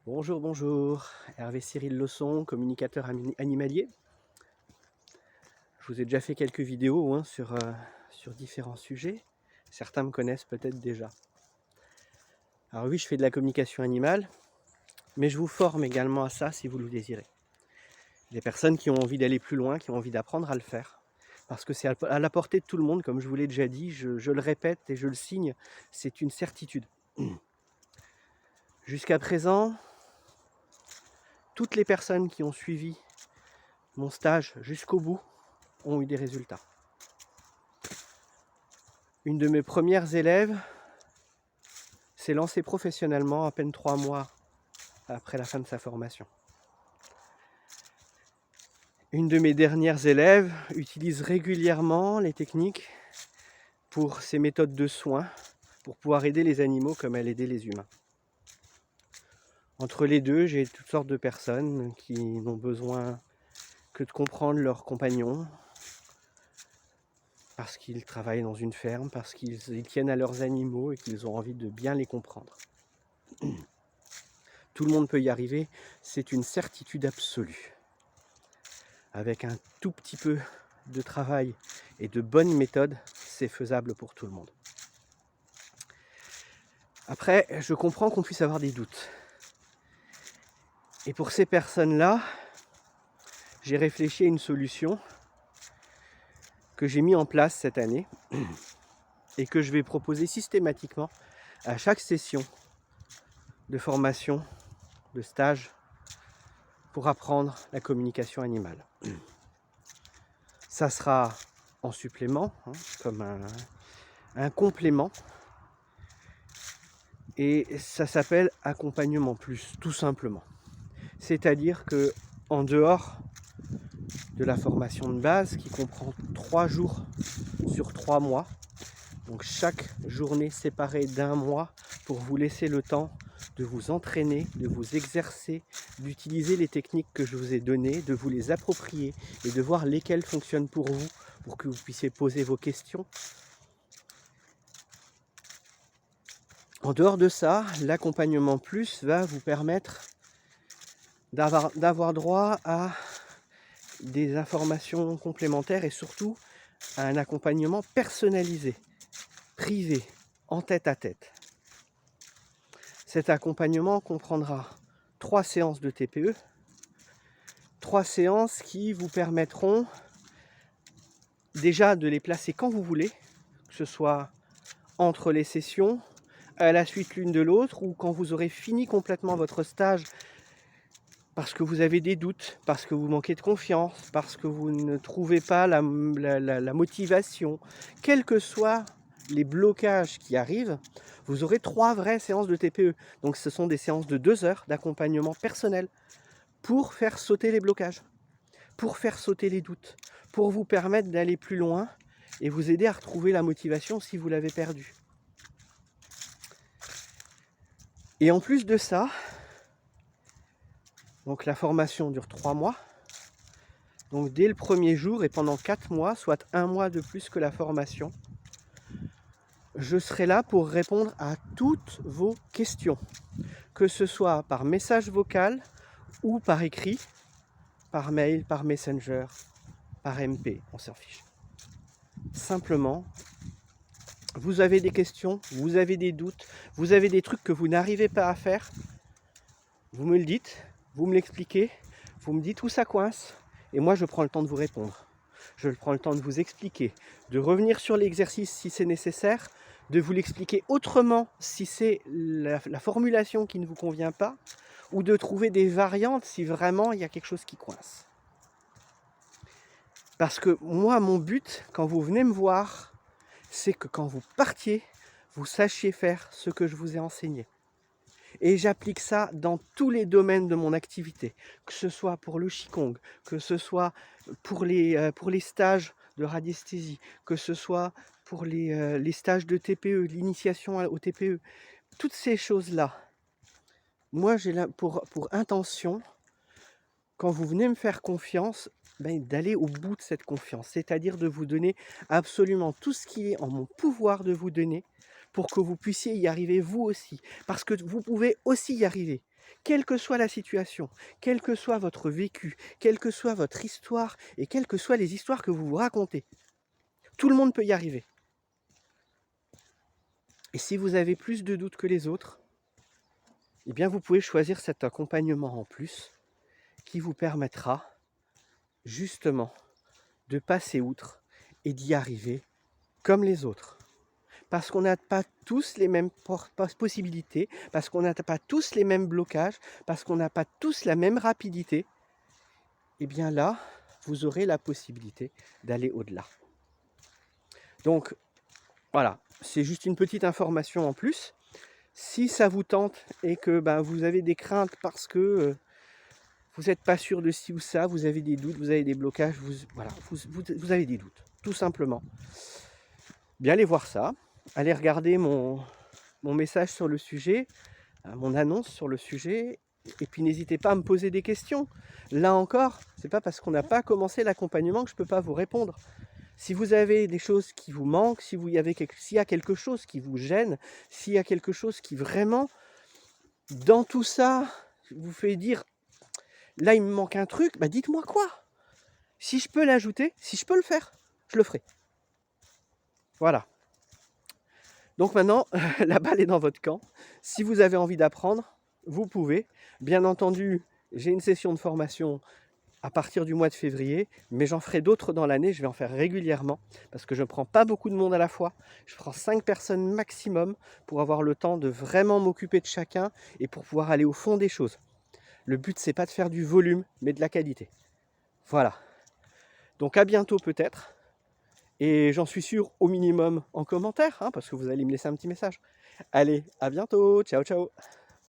Bonjour, bonjour. Hervé Cyril Leçon, communicateur animalier. Je vous ai déjà fait quelques vidéos sur différents sujets. Certains me connaissent peut-être déjà. Alors oui, je fais de la communication animale, mais je vous forme également à ça si vous le désirez. Des personnes qui ont envie d'aller plus loin, qui ont envie d'apprendre à le faire. Parce que c'est à la portée de tout le monde, comme je vous l'ai déjà dit, je le répète et je le signe, c'est une certitude. Jusqu'à présent, toutes les personnes qui ont suivi mon stage jusqu'au bout ont eu des résultats. Une de mes premières élèves s'est lancée professionnellement à peine 3 mois après la fin de sa formation. Une de mes dernières élèves utilise régulièrement les techniques pour ses méthodes de soins, pour pouvoir aider les animaux comme elle aidait les humains. Entre les deux, j'ai toutes sortes de personnes qui n'ont besoin que de comprendre leurs compagnons, parce qu'ils travaillent dans une ferme, parce qu'ils tiennent à leurs animaux et qu'ils ont envie de bien les comprendre. Tout le monde peut y arriver, c'est une certitude absolue. Avec un tout petit peu de travail et de bonnes méthodes, c'est faisable pour tout le monde. Après, je comprends qu'on puisse avoir des doutes. Et pour ces personnes-là, j'ai réfléchi à une solution que j'ai mis en place cette année et que je vais proposer systématiquement à chaque session de formation, de stage, pour apprendre la communication animale. Ça sera en supplément, comme un complément, et ça s'appelle accompagnement plus, tout simplement. C'est-à-dire que en dehors de la formation de base qui comprend 3 jours sur 3 mois, donc chaque journée séparée d'un mois pour vous laisser le temps de vous entraîner, de vous exercer, d'utiliser les techniques que je vous ai données, de vous les approprier et de voir lesquelles fonctionnent pour vous, pour que vous puissiez poser vos questions. En dehors de ça, l'accompagnement plus va vous permettre d'avoir droit à des informations complémentaires et surtout à un accompagnement personnalisé, privé, en tête à tête. Cet accompagnement comprendra 3 séances de TPE, 3 séances qui vous permettront déjà de les placer quand vous voulez, que ce soit entre les sessions, à la suite l'une de l'autre, ou quand vous aurez fini complètement votre stage parce que vous avez des doutes, parce que vous manquez de confiance, parce que vous ne trouvez pas la motivation, quels que soient les blocages qui arrivent, vous aurez 3 vraies séances de TPE. Donc ce sont des séances de 2 heures d'accompagnement personnel pour faire sauter les blocages, pour faire sauter les doutes, pour vous permettre d'aller plus loin et vous aider à retrouver la motivation si vous l'avez perdue. Et en plus de ça, donc la formation dure 3 mois. Donc dès le premier jour et pendant 4 mois, soit 1 mois de plus que la formation, je serai là pour répondre à toutes vos questions, que ce soit par message vocal ou par écrit, par mail, par Messenger, par MP, on s'en fiche. Simplement, vous avez des questions, vous avez des doutes, vous avez des trucs que vous n'arrivez pas à faire, vous me le dites, vous me l'expliquez, vous me dites où ça coince, et moi je prends le temps de vous répondre. Je prends le temps de vous expliquer, de revenir sur l'exercice si c'est nécessaire, de vous l'expliquer autrement si c'est la formulation qui ne vous convient pas, ou de trouver des variantes si vraiment il y a quelque chose qui coince. Parce que moi, mon but, quand vous venez me voir, c'est que quand vous partiez, vous sachiez faire ce que je vous ai enseigné. Et j'applique ça dans tous les domaines de mon activité, que ce soit pour le Qigong, que ce soit pour les stages de radiesthésie, que ce soit pour les stages de TPE, l'initiation au TPE. Toutes ces choses-là, moi j'ai pour intention, quand vous venez me faire confiance, d'aller au bout de cette confiance, c'est-à-dire de vous donner absolument tout ce qui est en mon pouvoir de vous donner pour que vous puissiez y arriver vous aussi. Parce que vous pouvez aussi y arriver. quelle que soit la situation, quel que soit votre vécu, quelle que soit votre histoire et quelles que soient les histoires que vous vous racontez. Tout le monde peut y arriver. Et si vous avez plus de doutes que les autres, eh bien vous pouvez choisir cet accompagnement en plus qui vous permettra justement de passer outre et d'y arriver comme les autres. Parce qu'on n'a pas tous les mêmes possibilités, parce qu'on n'a pas tous les mêmes blocages, parce qu'on n'a pas tous la même rapidité, et bien là, vous aurez la possibilité d'aller au-delà. Donc, voilà, c'est juste une petite information en plus. Si ça vous tente et que vous avez des craintes parce que vous n'êtes pas sûr de ci ou ça, vous avez des doutes, vous avez des blocages, vous avez des doutes, tout simplement. Bien allez voir ça, allez regarder mon message sur le sujet, mon annonce sur le sujet, et puis n'hésitez pas à me poser des questions. Là encore, c'est pas parce qu'on n'a pas commencé l'accompagnement que je ne peux pas vous répondre. Si vous avez des choses qui vous manquent, s'il y a quelque chose qui vous gêne, s'il y a quelque chose qui vraiment, dans tout ça, vous fait dire, là il me manque un truc, dites-moi quoi. Si je peux l'ajouter, si je peux le faire, je le ferai. Voilà. Donc maintenant, la balle est dans votre camp. Si vous avez envie d'apprendre, vous pouvez. Bien entendu, j'ai une session de formation à partir du mois de février, mais j'en ferai d'autres dans l'année, je vais en faire régulièrement, parce que je ne prends pas beaucoup de monde à la fois, je prends 5 personnes maximum pour avoir le temps de vraiment m'occuper de chacun et pour pouvoir aller au fond des choses. Le but, c'est pas de faire du volume, mais de la qualité. Voilà. Donc à bientôt peut-être, et j'en suis sûr au minimum en commentaire, parce que vous allez me laisser un petit message. Allez, à bientôt, ciao ciao.